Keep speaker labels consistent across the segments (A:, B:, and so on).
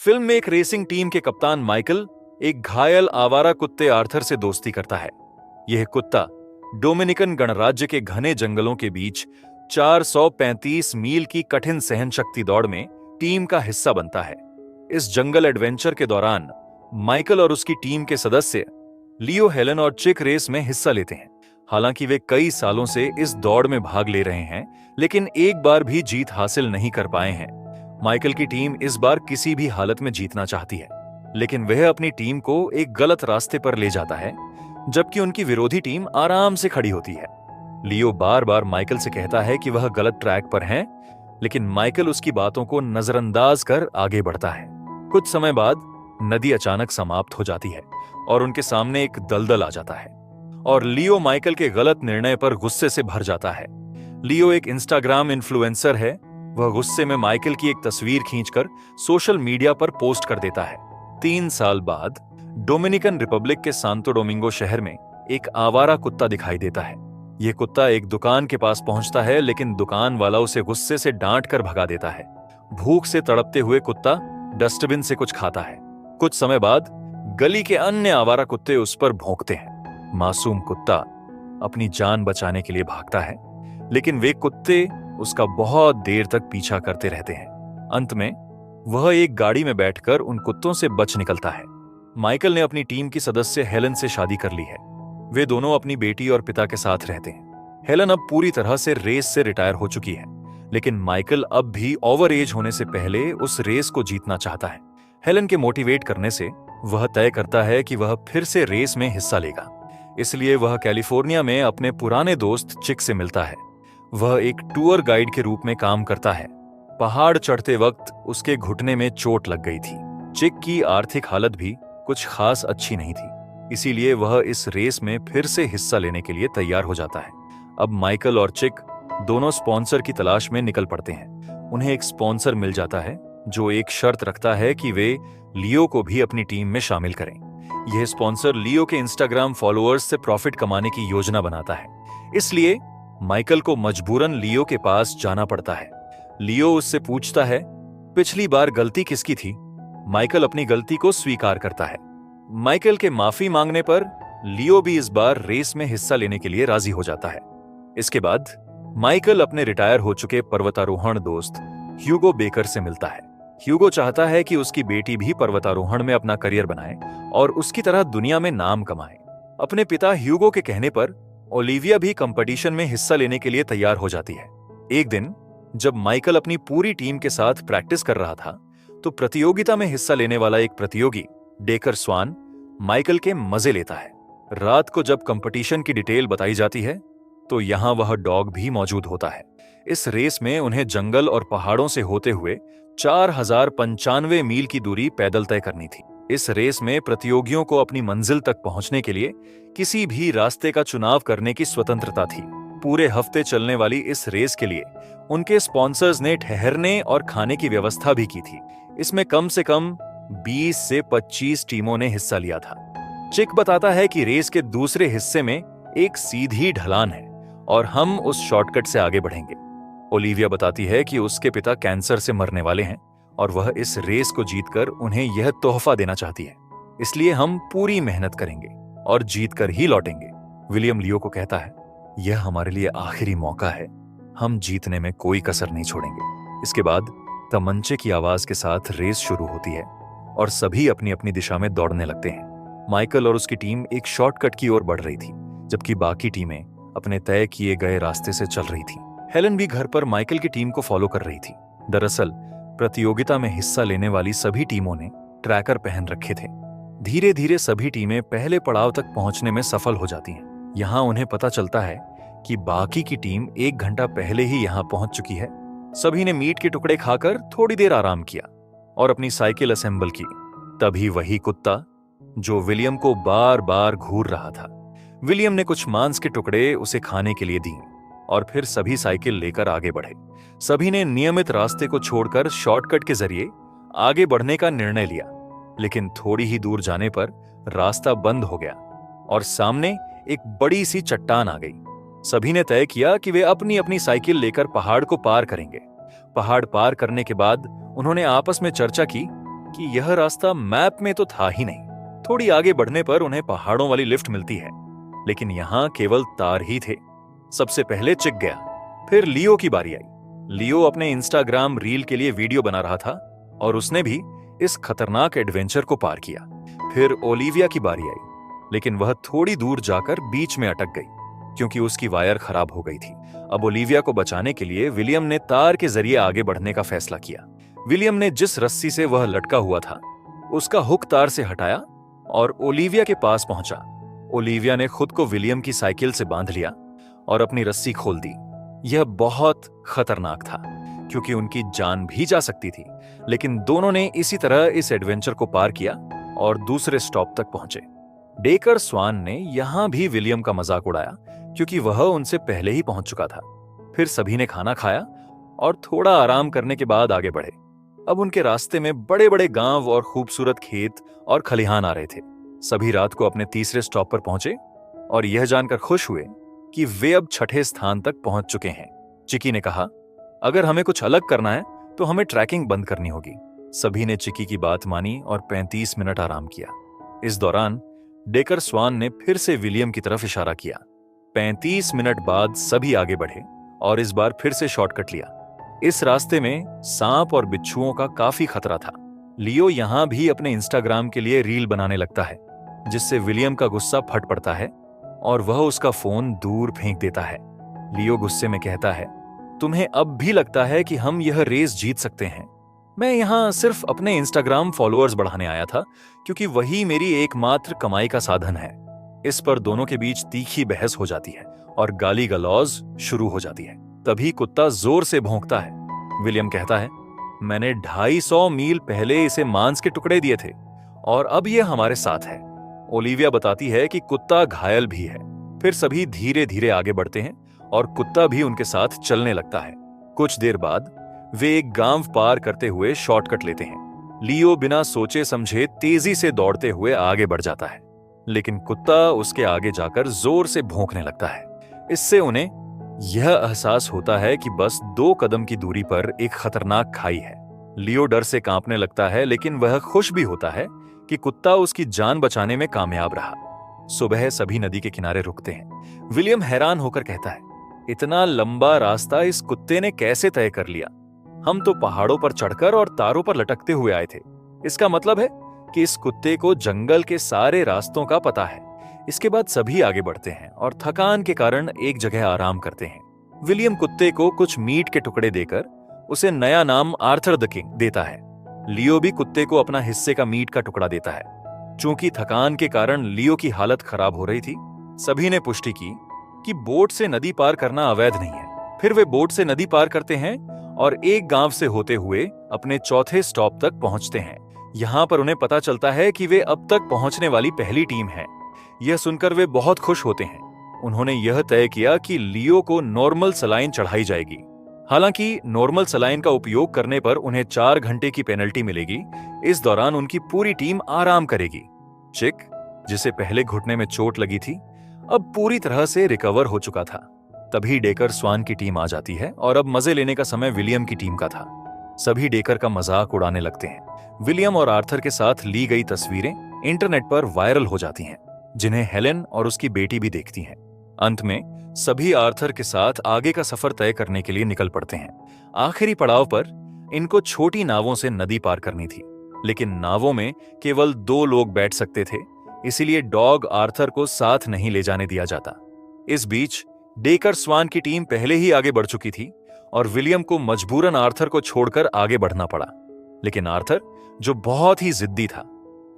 A: Film में एक racing team के कप्तान माइकल एक घायल आवारा कुत्ते आर्थर से दोस्ती करता है। यह कुत्ता डोमिनिकन गणराज्य के घने जंगलों के बीच 435 मील की कठिन सहन शक्ति दौड़ में टीम का हिस्सा बनता है। इस जंगल एडवेंचर के दौरान माइकल और उसकी टीम के सदस्य लियो, हेलन और चिक रेस में हिस्सा लेते हैं। हालांकि वे कई सालों से इस दौड़ में भाग ले रहे हैं, लेकिन एक बार भी जीत हासिल नहीं कर पाए हैं। माइकल की टीम इस बार किसी भी हालत में जीतना चाहती है, लेकिन वह अपनी टीम को एक गलत रास्ते पर ले जाता है, जबकि उनकी विरोधी टीम आराम से खड़ी होती है। लियो बार बार माइकल से कहता है कि वह गलत ट्रैक पर है, लेकिन माइकल उसकी बातों को नजरअंदाज कर आगे बढ़ता है। कुछ समय बाद नदी अचानक समाप्त हो जाती है और उनके सामने एक दलदल आ जाता है और लियो माइकल के गलत निर्णय पर गुस्से से भर जाता है। लियो एक इंस्टाग्राम इन्फ्लुएंसर है। वह गुस्से में माइकल की एक तस्वीर खींचकर सोशल मीडिया पर पोस्ट कर देता है। 3 साल बाद डोमिनिकन रिपब्लिक के सांतो डोमिंगो शहर में एक आवारा कुत्ता दिखाई देता है। यह कुत्ता एक दुकान के पास पहुंचता है, लेकिन दुकान वाला उसे गुस्से से डांट कर भगा देता है। भूख से तड़पते हुए कुत्ता डस्टबिन से कुछ खाता है। कुछ समय बाद गली के अन्य आवारा कुत्ते उस पर भौंकते हैं। मासूम कुत्ता अपनी जान बचाने के लिए भागता है, लेकिन वे कुत्ते उसका बहुत देर तक पीछा करते रहते हैं। अंत में वह एक गाड़ी में बैठकर उन कुत्तों से बच निकलता है। माइकल ने अपनी टीम की सदस्य हेलन से शादी कर ली है। वे दोनों अपनी बेटी और पिता के साथ रहते हैं। हेलन अब पूरी तरह से रेस से रिटायर हो चुकी है, लेकिन माइकल अब भी ओवर एज होने से पहले उस रेस को जीतना चाहता है। हेलन के मोटिवेट करने से वह तय करता है कि वह फिर से रेस में हिस्सा लेगा। इसलिए वह कैलिफोर्निया में अपने पुराने दोस्त चिक से मिलता है। वह एक टूर गाइड के रूप में काम करता है। पहाड़ चढ़ते वक्त उसके घुटने में चोट लग गई थी। चिक की आर्थिक हालत भी कुछ खास अच्छी नहीं थी, इसीलिए वह इस रेस में फिर से हिस्सा लेने के लिए तैयार हो जाता है। अब माइकल और चिक दोनों स्पॉन्सर की तलाश में निकल पड़ते हैं। उन्हें एक स्पॉन्सर मिल जाता है जो एक शर्त रखता है कि वे लियो को भी अपनी टीम में शामिल करें। यह स्पॉन्सर लियो के इंस्टाग्राम फॉलोअर्स से प्रॉफिट कमाने की योजना बनाता है, इसलिए माइकल को मजबूरन लियो के पास जाना पड़ता है। लियो उससे पूछता है, पिछली बार गलती किसकी थी? माइकल अपनी गलती को स्वीकार करता है। माइकल के माफी मांगने पर लियो भी इस बार रेस में हिस्सा लेने के लिए राजी हो जाता है। इसके बाद माइकल अपने रिटायर हो चुके पर्वतारोहण दोस्त ह्यूगो बेकर से मिलता है। ह्यूगो चाहता है कि उसकी बेटी भी पर्वतारोहण में अपना करियर बनाए और उसकी तरह दुनिया में नाम कमाए। अपने पिता ह्यूगो के कहने पर ओलिविया भी कंपटीशन में हिस्सा लेने के लिए तैयार हो जाती है। एक दिन जब माइकल अपनी पूरी टीम के साथ प्रैक्टिस कर रहा था, तो प्रतियोगिता में हिस्सा लेने वाला एक प्रतियोगी डेकर स्वान माइकल के मजे लेता है। रात को जब कंपटीशन की डिटेल बताई जाती है, तो यहां वह डॉग भी मौजूद होता है। इस रेस में उन्हें जंगल और पहाड़ों से होते हुए 4095 मील की दूरी पैदल तय करनी थी। इस रेस में प्रतियोगियों को अपनी मंजिल तक पहुंचने के लिए किसी भी रास्ते का चुनाव करने की स्वतंत्रता थी। पूरे हफ्ते चलने वाली इस रेस के लिए उनके स्पॉन्सर्स ने ठहरने और खाने की व्यवस्था भी की थी। इसमें कम से कम 20 से 25 टीमों ने हिस्सा लिया था। चिक बताता है कि रेस के दूसरे हिस्से में एक सीधी ढलान है और हम उस शॉर्टकट से आगे बढ़ेंगे। ओलिविया बताती है कि उसके पिता कैंसर से मरने वाले हैं और वह इस रेस को जीतकर उन्हें यह तोहफा देना चाहती है, इसलिए हम पूरी मेहनत करेंगे और जीतकर ही लौटेंगे। विलियम लियो को कहता है, यह हमारे लिए आखिरी मौका है, हम जीतने में कोई कसर नहीं छोड़ेंगे। इसके बाद तमंचे की आवाज के साथ रेस शुरू होती है और सभी अपनी अपनी दिशा में दौड़ने लगते हैं। माइकल और उसकी टीम एक शॉर्टकट की ओर बढ़ रही थी, जबकि बाकी टीमें अपने तय किए गए रास्ते से चल रही थी। हेलन भी घर पर माइकल की टीम को फॉलो कर रही थी। दरअसल प्रतियोगिता में हिस्सा लेने वाली सभी टीमों ने ट्रैकर पहन रखे थे। धीरे धीरे सभी टीमें पहले पड़ाव तक पहुंचने में सफल हो जाती हैं। यहां उन्हें पता चलता है कि बाकी की टीम 1 घंटा पहले ही यहां पहुंच चुकी है। सभी ने मीट के टुकड़े खाकर थोड़ी देर आराम किया और अपनी साइकिल असेंबल की। तभी वही कुत्ता जो विलियम को बार बार घूर रहा था, विलियम ने कुछ मांस के टुकड़े उसे खाने के लिए दिए और फिर सभी साइकिल लेकर आगे बढ़े। सभी ने नियमित रास्ते को छोड़कर शॉर्टकट के जरिए आगे बढ़ने का निर्णय लिया, लेकिन थोड़ी ही दूर जाने पर रास्ता बंद हो गया और सामने एक बड़ी सी चट्टान आ गई। सभी ने तय किया कि वे अपनी अपनी साइकिल लेकर पहाड़ को पार करेंगे। पहाड़ पार करने के बाद उन्होंने आपस में चर्चा की कि यह रास्ता मैप में तो था ही नहीं। थोड़ी आगे बढ़ने पर उन्हें पहाड़ों वाली लिफ्ट मिलती है, लेकिन यहां केवल तार ही थे। सबसे पहले चिक गया, फिर लियो की बारी आई। लियो अपने इंस्टाग्राम रील के लिए वीडियो बना रहा था और उसने भी इस खतरनाक एडवेंचर को पार किया। फिर ओलिविया की बारी आई, लेकिन वह थोड़ी दूर जाकर बीच में अटक गई क्योंकि उसकी वायर खराब हो गई थी। अब ओलिविया को बचाने के लिए विलियम ने तार के जरिए आगे बढ़ने का फैसला किया। विलियम ने जिस रस्सी से वह लटका हुआ था उसका हुक तार से हटाया और ओलिविया के पास पहुंचा। ओलिविया ने खुद को विलियम की साइकिल से बांध लिया और अपनी रस्सी खोल दी। यह बहुत खतरनाक था क्योंकि उनकी जान भी जा सकती थी, लेकिन दोनों ने इसी तरह इस एडवेंचर को पार किया और दूसरे स्टॉप तक पहुंचे। डेकर स्वान ने यहां भी विलियम का मजाक उड़ाया क्योंकि वह उनसे पहले ही पहुंच चुका था। फिर सभी ने खाना खाया और थोड़ा आराम करने के बाद आगे बढ़े। अब उनके रास्ते में बड़े बड़े गांव और खूबसूरत खेत और खलिहान आ रहे थे। सभी रात को अपने तीसरे स्टॉप पर पहुंचे और यह जानकर खुश हुए कि वे अब छठे स्थान तक पहुंच चुके हैं। चिकी ने कहा, अगर हमें कुछ अलग करना है तो हमें ट्रैकिंग बंद करनी होगी। सभी ने चिकी की बात मानी और 35 मिनट आराम किया। इस दौरान डेकर स्वान ने फिर से विलियम की तरफ इशारा किया। 35 मिनट बाद सभी आगे बढ़े और इस बार फिर से शॉर्टकट लिया। इस रास्ते में सांप और बिच्छुओं का काफी खतरा था। लियो यहां भी अपने इंस्टाग्राम के लिए रील बनाने लगता है, जिससे विलियम का गुस्सा फट पड़ता है और वह उसका फोन दूर फेंक देता है। लियो गुस्से में कहता है, तुम्हें अब भी लगता है कि हम यह रेस जीत सकते हैं? मैं यहां सिर्फ अपने इंस्टाग्राम फॉलोअर्स बढ़ाने आया था क्योंकि वही मेरी एकमात्र कमाई का साधन है। इस पर दोनों के बीच तीखी बहस हो जाती है और गाली गलौज शुरू हो जाती है। तभी कुत्ता जोर से भौंकता है। विलियम कहता है, मैंने 250 मील पहले इसे मांस के टुकड़े दिए थे और अब यह हमारे साथ है। ओलिविया बताती है कि कुत्ता घायल भी है। फिर सभी धीरे धीरे आगे बढ़ते हैं और कुत्ता भी उनके साथ चलने लगता है। कुछ देर बाद वे एक गांव पार करते हुए शॉर्टकट लेते हैं। लियो बिना सोचे समझे तेजी से दौड़ते हुए आगे बढ़ जाता है, लेकिन कुत्ता उसके आगे जाकर जोर से भौंकने लगता है। इससे उन्हें यह एहसास होता है कि बस 2 कदम की दूरी पर एक खतरनाक खाई है। लियो डर से कांपने लगता है, लेकिन वह खुश भी होता है कि कुत्ता उसकी जान बचाने में कामयाब रहा। सुबह सभी नदी के किनारे रुकते हैं। विलियम हैरान होकर कहता है, इतना लंबा रास्ता इस कुत्ते ने कैसे तय कर लिया? हम तो पहाड़ों पर चढ़कर और तारों पर लटकते हुए आए थे। इसका मतलब है कि इस कुत्ते को जंगल के सारे रास्तों का पता है। इसके बाद सभी आगे बढ़ते हैं और थकान के कारण एक जगह आराम करते हैं। विलियम कुत्ते को कुछ मीट के टुकड़े देकर उसे नया नाम आर्थर द किंग देता है। लियो भी कुत्ते को अपना हिस्से का मीट का टुकड़ा देता है। चूंकि थकान के कारण लियो की हालत खराब हो रही थी, सभी ने पुष्टि की कि बोट से नदी पार करना अवैध नहीं है। फिर वे बोट से नदी पार करते हैं और एक गांव से होते हुए अपने चौथे स्टॉप तक पहुंचते हैं। यहां पर उन्हें पता चलता है कि वे अब तक पहुंचने वाली पहली टीम है। यह सुनकर वे बहुत खुश होते हैं। उन्होंने यह तय किया कि लियो को नॉर्मल सलाइन चढ़ाई जाएगी। हालांकि नॉर्मल सलाइन का उपयोग करने पर उन्हें 4 घंटे की पेनल्टी मिलेगी। इस दौरान उनकी पूरी टीम आराम करेगी। चिक, जिसे पहले घुटने में चोट लगी थी, अब पूरी तरह से रिकवर हो चुका था। तभी डेकर स्वान की टीम आ जाती है और अब मजे लेने का समय विलियम की टीम का था। सभी डेकर का मजाक उड़ाने लगते हैं। विलियम और आर्थर के साथ ली गई तस्वीरें इंटरनेट पर वायरल हो जाती हैं, जिन्हें हेलेन और उसकी बेटी भी देखती हैं। अंत में सभी आर्थर के साथ आगे का सफर तय करने के लिए निकल पड़ते हैं। आखिरी पड़ाव पर इनको छोटी नावों से नदी पार करनी थी, लेकिन नावों में केवल 2 लोग बैठ सकते थे, इसीलिए डॉग आर्थर को साथ नहीं ले जाने दिया जाता। इस बीच डेकर स्वान की टीम पहले ही आगे बढ़ चुकी थी और विलियम को मजबूरन आर्थर को छोड़कर आगे बढ़ना पड़ा। लेकिन आर्थर, जो बहुत ही जिद्दी था,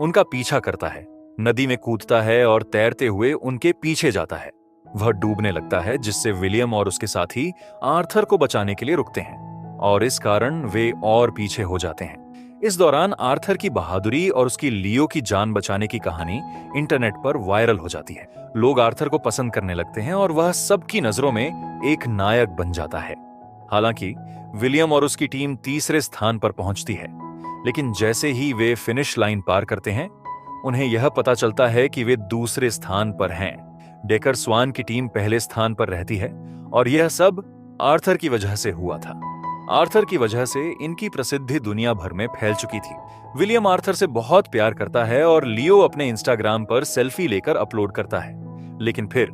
A: उनका पीछा करता है, नदी में कूदता है और तैरते हुए उनके पीछे जाता है। वह डूबने लगता है, जिससे विलियम और उसके साथी आर्थर को बचाने के लिए रुकते हैं और इस कारण वे और पीछे हो जाते हैं। इस दौरान आर्थर की बहादुरी और उसकी लियो की जान बचाने की कहानी इंटरनेट पर वायरल हो जाती है। लोग आर्थर को पसंद करने लगते हैं और वह सबकी नजरों में एक नायक बन जाता है। हालांकि विलियम और उसकी टीम तीसरे स्थान पर पहुंचती है, लेकिन जैसे ही वे फिनिश लाइन पार करते हैं, उन्हें यह पता चलता है कि वे दूसरे स्थान पर हैं। डेकर स्वान की टीम पहले स्थान पर रहती है और यह सब आर्थर की वजह से हुआ था। आर्थर की वजह से इनकी प्रसिद्धि दुनिया भर में फैल चुकी थी। विलियम आर्थर से बहुत प्यार करता है और लियो अपने इंस्टाग्राम पर सेल्फी लेकर अपलोड करता है। लेकिन फिर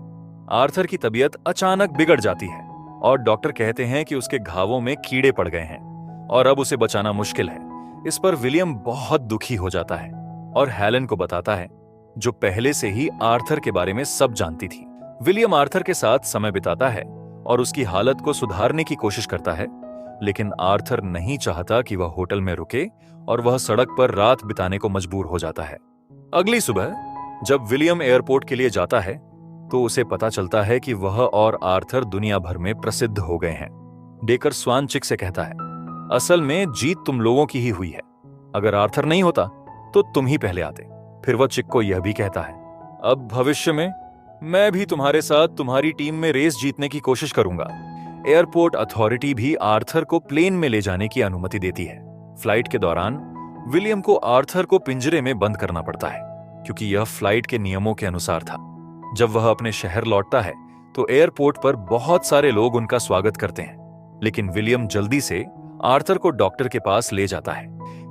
A: आर्थर की तबीयत अचानक बिगड़ जाती है और डॉक्टर कहते हैं कि उसके घावों में कीड़े पड़ गए हैं और अब उसे बचाना मुश्किल है। इस पर विलियम बहुत दुखी हो जाता है और हेलेन को बताता है, जो पहले से ही आर्थर के बारे में सब जानती थी। विलियम आर्थर के साथ समय बिताता है और उसकी हालत को सुधारने की कोशिश करता है, लेकिन आर्थर नहीं चाहता कि वह होटल में रुके और वह सड़क पर रात बिताने को मजबूर हो जाता है। अगली सुबह जब विलियम एयरपोर्ट के लिए जाता है तो उसे पता चलता है कि वह और आर्थर दुनिया भर में प्रसिद्ध हो गए हैं। डेकर स्वान चिक से कहता है, असल में जीत तुम लोगों की ही हुई है। अगर आर्थर नहीं होता तो तुम ही पहले आते। फिर वह चिक को यह भी कहता है, अब भविष्य में मैं भी तुम्हारे साथ तुम्हारी टीम में रेस जीतने की कोशिश करूंगा। एयरपोर्ट अथॉरिटी भी आर्थर को प्लेन में ले जाने की अनुमति देती है। फ्लाइट के दौरान विलियम को आर्थर को पिंजरे में बंद करना पड़ता है, क्योंकि यह फ्लाइट के नियमों के अनुसार था। जब वह अपने शहर लौटता है तो एयरपोर्ट पर बहुत सारे लोग उनका स्वागत करते हैं, लेकिन विलियम जल्दी से आर्थर को डॉक्टर के पास ले जाता है।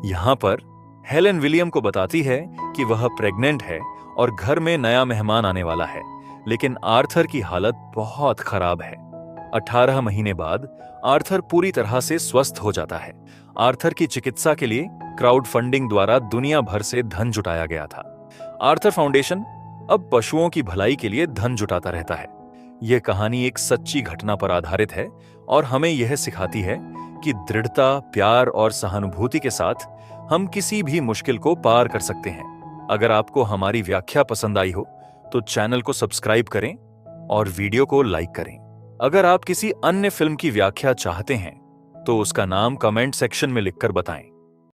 A: यहां पर हेलेन विलियम को बताती है कि वह प्रेग्नेंट है और घर में नया मेहमान आने वाला है, लेकिन आर्थर की हालत बहुत खराब है। 18 महीने बाद आर्थर पूरी तरह से स्वस्थ हो जाता है। आर्थर की चिकित्सा के लिए क्राउड फंडिंग द्वारा दुनिया भर से धन जुटाया गया था। आर्थर फाउंडेशन अब पशुओं की भलाई के लिए धन जुटाता रहता है। यह कहानी एक सच्ची घटना पर आधारित है और हमें यह सिखाती है कि दृढ़ता, प्यार और सहानुभूति के साथ हम किसी भी मुश्किल को पार कर सकते हैं। अगर आपको हमारी व्याख्या पसंद आई हो तो चैनल को सब्सक्राइब करें और वीडियो को लाइक करें। अगर आप किसी अन्य फिल्म की व्याख्या चाहते हैं तो उसका नाम कमेंट सेक्शन में लिखकर बताएं।